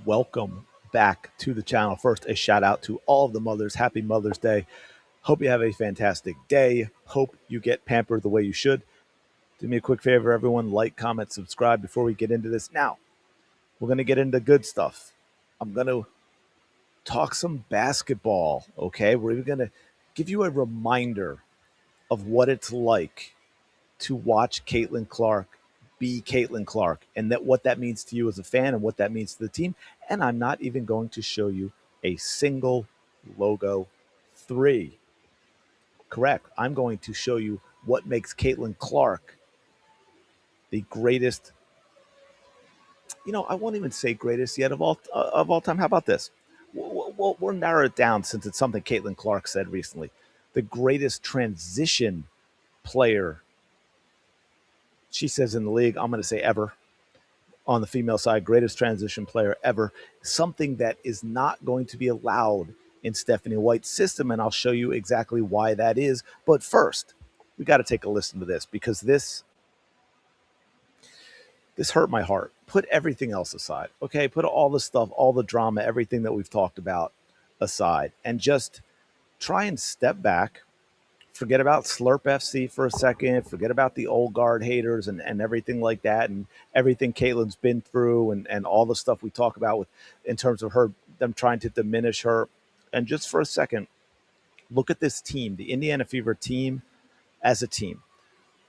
welcome back to the channel. First, a shout out to all of the mothers. Happy Mother's Day. Hope you have a fantastic day. Hope you get pampered the way you should. Do me a quick favor, everyone. Like, comment, subscribe before we get into this. Now, we're going to get into good stuff. I'm going to talk some basketball, okay? We're even going to give you a reminder of what it's like to watch Caitlin Clark be Caitlin Clark and that what that means to you as a fan and what that means to the team. And I'm not even going to show you a single logo three. Correct. I'm going to show you what makes Caitlin Clark the greatest. I won't even say greatest yet of all time. How about this? We'll narrow it down since it's something Caitlin Clark said recently. The greatest transition player, she says, in the league. I'm going to say ever. On the female side, greatest transition player ever, something that is not going to be allowed in Stephanie White's system, and I'll show you exactly why that is. But first, we got to take a listen to this because this hurt my heart. Put everything else aside, okay? Put all the stuff, all the drama, everything that we've talked about aside, and just try and step back. Forget about Slurp FC for a second. Forget about the old guard haters and everything like that, and everything Caitlin's been through, and all the stuff we talk about with in terms of them trying to diminish her. And just for a second, look at this team, the Indiana Fever team as a team.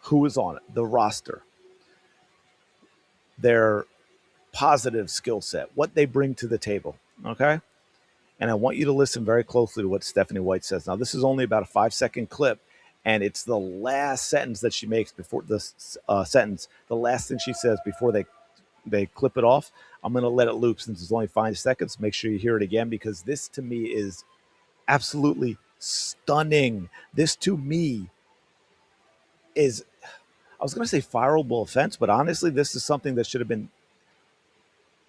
Who is on it? The roster, their positive skill set, what they bring to the table. Okay. And I want you to listen very closely to what Stephanie White says. Now, this is only about a 5-second clip, and it's the last sentence that she makes before this sentence, the last thing she says before they clip it off. I'm going to let it loop since it's only 5 seconds. Make sure you hear it again because this to me is absolutely stunning. This to me is, I was going to say fireable offense, but honestly, this is something that should have been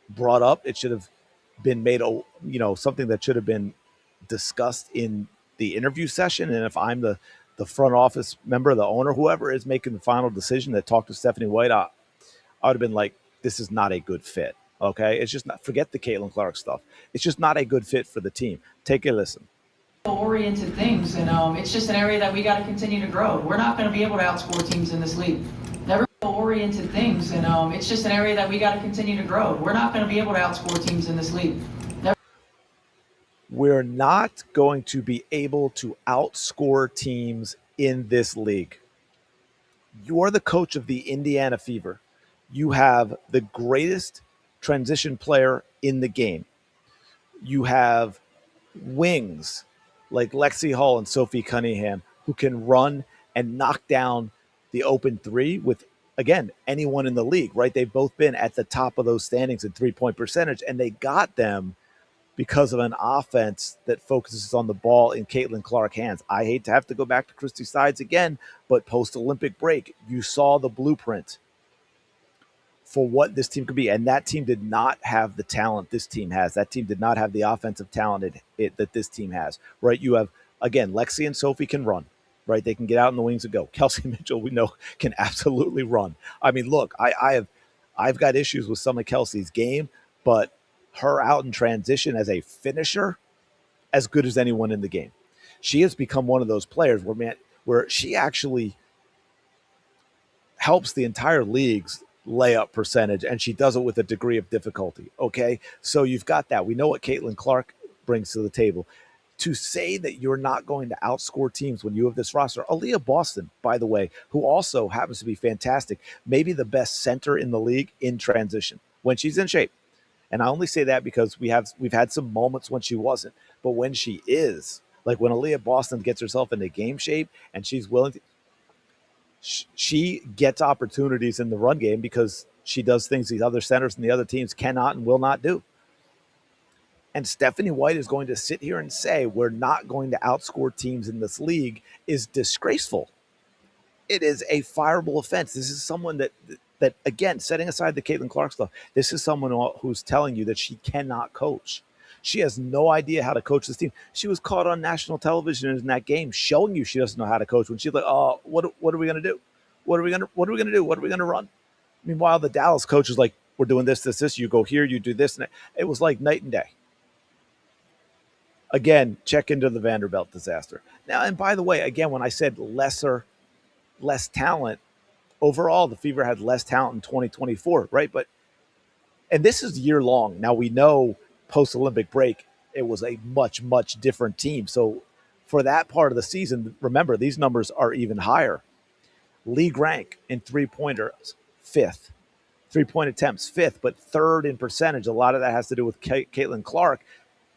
brought up. It should have been made, something that should have been discussed in the interview session. And if I'm the front office member, the owner, whoever is making the final decision that talked to Stephanie White, I would have been like, this is not a good fit. Okay. It's just not, forget the Caitlin Clark stuff. It's just not a good fit for the team. Take a listen. Oriented things, and it's just an area that we got to continue to grow. We're not going to be able to outscore teams in this league. Never oriented things, and it's just an area that we got to continue to grow. We're not going to be able to outscore teams in this league. We're not going to be able to outscore teams in this league. You're the coach of the Indiana Fever. You have the greatest transition player in the game. You have wings like Lexi Hall and Sophie Cunningham who can run and knock down the open three with, again, anyone in the league, right? They've both been at the top of those standings in three-point percentage, and they got them because of an offense that focuses on the ball in Caitlin Clark hands. I hate to have to go back to Christy Sides again, but post-Olympic break, you saw the blueprint for what this team could be. And that team did not have the talent this team has. That team did not have the offensive talent that this team has, right? You have, again, Lexi and Sophie can run, right? They can get out in the wings and go. Kelsey Mitchell, we know, can absolutely run. I mean, look, I've got issues with some of Kelsey's game, but her out in transition as a finisher, as good as anyone in the game. She has become one of those players where she actually helps the entire league's layup percentage, and she does it with a degree of difficulty. Okay, so you've got that. We know what Caitlin Clark brings to the table. To say that you're not going to outscore teams when you have this roster, Aaliyah Boston, by the way, who also happens to be fantastic, maybe the best center in the league in transition when she's in shape. And I only say that because we've had some moments when she wasn't, but when she is, like when Aaliyah Boston gets herself into game shape and she's willing to, she gets opportunities in the run game because she does things these other centers and the other teams cannot and will not do. And Stephanie White is going to sit here and say we're not going to outscore teams in this league is disgraceful. It is a fireable offense. This is someone that again, setting aside the Caitlin Clark stuff, this is someone who's telling you that she cannot coach. She has no idea how to coach this team. She was caught on national television in that game showing you she doesn't know how to coach when she's like, what are we going to do? What are we going to do? What are we going to run? Meanwhile, the Dallas coach is like, we're doing this. You go here, you do this. And it was like night and day. Again, check into the Vanderbilt disaster. Now, and by the way, again, when I said less talent, overall, the Fever had less talent in 2024, right? But, and this is year long. Now, we know post Olympic break, it was a much different team. So, for that part of the season, remember, these numbers are even higher. League rank in 3-pointers, fifth. 3-point attempts, fifth, but third in percentage. A lot of that has to do with Caitlin Clark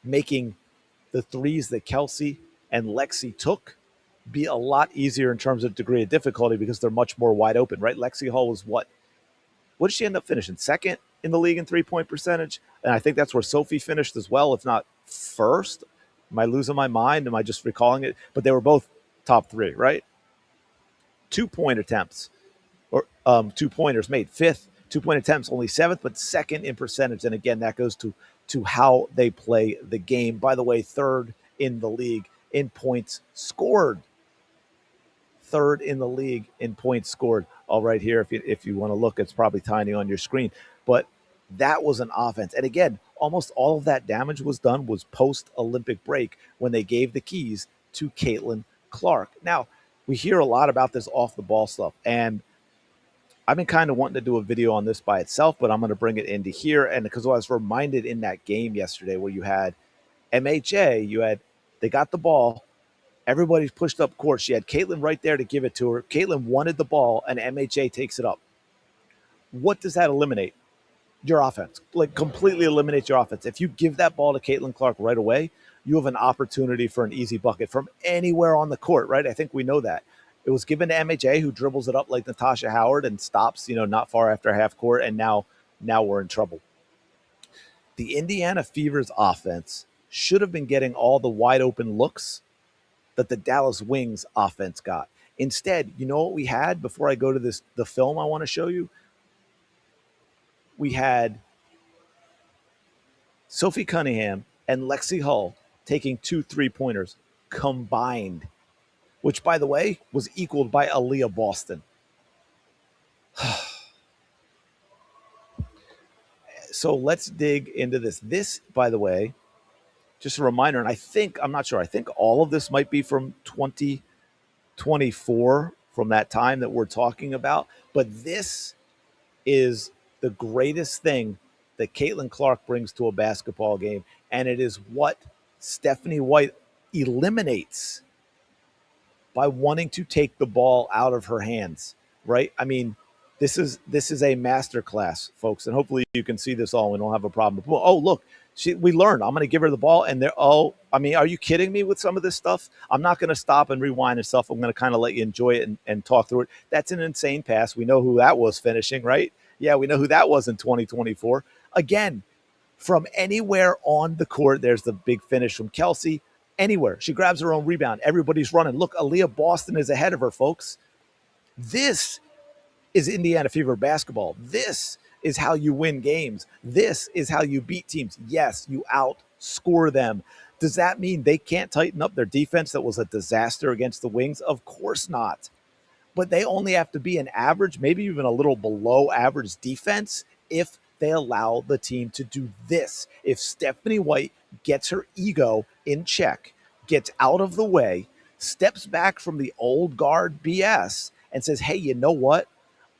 making the threes that Kelsey and Lexi took be a lot easier in terms of degree of difficulty because they're much more wide open, right? Lexi Hall was what did she end up finishing? Second in the league in 3-point percentage? And I think that's where Sophie finished as well, if not first. Am I losing my mind? Am I just recalling it? But they were both top three, right? 2-point attempts or 2-pointers made, fifth. 2-point attempts, only seventh, but second in percentage. And again, that goes to how they play the game. By the way, third in the league in points scored. Third in the league in points scored. All right here, if you want to look, it's probably tiny on your screen. But that was an offense. And again, almost all of that damage was post-Olympic break when they gave the keys to Caitlin Clark. Now, we hear a lot about this off-the-ball stuff, and I've been kind of wanting to do a video on this by itself, but I'm going to bring it into here. And because I was reminded in that game yesterday where you had MHA, they got the ball, everybody's pushed up court. She had Caitlin right there to give it to her. Caitlin wanted the ball, and MHA takes it up. What does that eliminate? Your offense. Like, completely eliminates your offense. If you give that ball to Caitlin Clark right away, you have an opportunity for an easy bucket from anywhere on the court, right? I think we know that. It was given to MHA, who dribbles it up like Natasha Howard and stops, not far after half court, and now we're in trouble. The Indiana Fever's offense should have been getting all the wide open looks that the Dallas Wings offense got. Instead, you know what we had before I go to the film I want to show you? We had Sophie Cunningham and Lexi Hull taking 2 3-pointers combined, which, by the way, was equaled by Aaliyah Boston. So let's dig into this. This, by the way, just a reminder, and I'm not sure, I think all of this might be from 2024, from that time that we're talking about, but this is the greatest thing that Caitlin Clark brings to a basketball game, and it is what Stephanie White eliminates by wanting to take the ball out of her hands, right? I mean, this is a masterclass, folks, and hopefully you can see this all. We don't have a problem. Oh, look, we learned. I'm going to give her the ball, and are you kidding me with some of this stuff? I'm not going to stop and rewind and stuff. I'm going to kind of let you enjoy it and talk through it. That's an insane pass. We know who that was finishing, right? Yeah, we know who that was in 2024. Again, from anywhere on the court, there's the big finish from Kelsey. Anywhere. She grabs her own rebound. Everybody's running. Look, Aaliyah Boston is ahead of her, folks. This is Indiana Fever basketball. This is how you win games. This is how you beat teams. Yes, you outscore them. Does that mean they can't tighten up their defense that was a disaster against the Wings? Of course not. But they only have to be an average, maybe even a little below average defense if they allow the team to do this. If Stephanie White gets her ego in check, gets out of the way, steps back from the old guard BS and says, hey, you know what?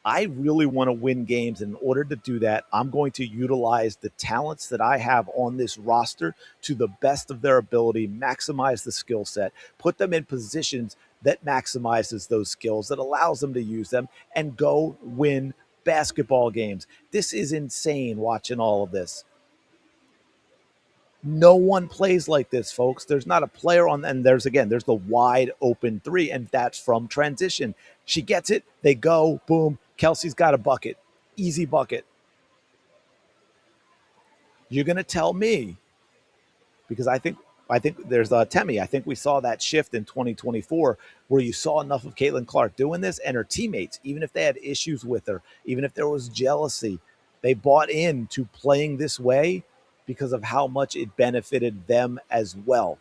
I really want to win games. And in order to do that, I'm going to utilize the talents that I have on this roster to the best of their ability, maximize the skill set, put them in positions that maximizes those skills, that allows them to use them, and go win basketball games. This is insane watching all of this. No one plays like this, folks. There's not a player and there's the wide open three, and that's from transition. She gets it, they go, boom, Kelsey's got a bucket. Easy bucket. You're going to tell me, because I think there's Temi. I think we saw that shift in 2024 where you saw enough of Caitlin Clark doing this, and her teammates, even if they had issues with her, even if there was jealousy, they bought into playing this way because of how much it benefited them as well.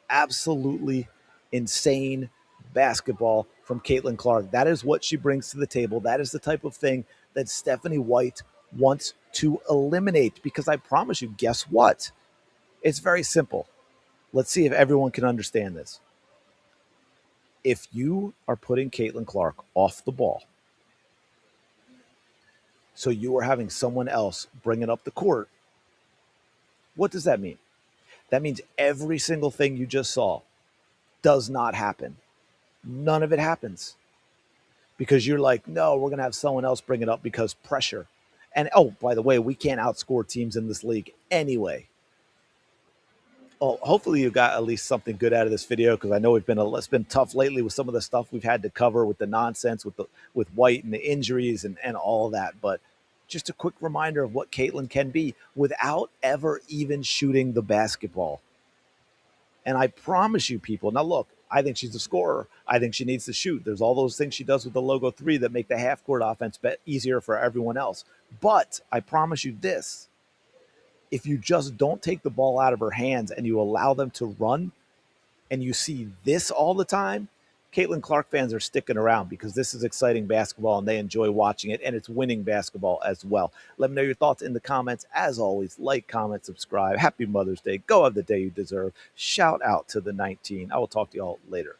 Absolutely insane basketball from Caitlin Clark. That is what she brings to the table. That is the type of thing that Stephanie White wants to eliminate. Because I promise you, guess what? It's very simple. Let's see if everyone can understand this. If you are putting Caitlin Clark off the ball, so you are having someone else bring it up the court, what does that mean? That means every single thing you just saw does not happen. None of it happens because you're like, no, we're going to have someone else bring it up because pressure. And oh, by the way, we can't outscore teams in this league anyway. Oh, hopefully you got at least something good out of this video because I know it's been tough lately with some of the stuff we've had to cover with the nonsense with White and the injuries and all of that. But just a quick reminder of what Caitlin can be without ever even shooting the basketball. And I promise you, people, now look, I think she's a scorer. I think she needs to shoot. There's all those things she does with the logo 3 that make the half court offense easier for everyone else. But I promise you this. If you just don't take the ball out of her hands and you allow them to run and you see this all the time, Caitlin Clark fans are sticking around because this is exciting basketball and they enjoy watching it, and it's winning basketball as well. Let me know your thoughts in the comments. As always, like, comment, subscribe. Happy Mother's Day. Go have the day you deserve. Shout out to the 19. I will talk to y'all later.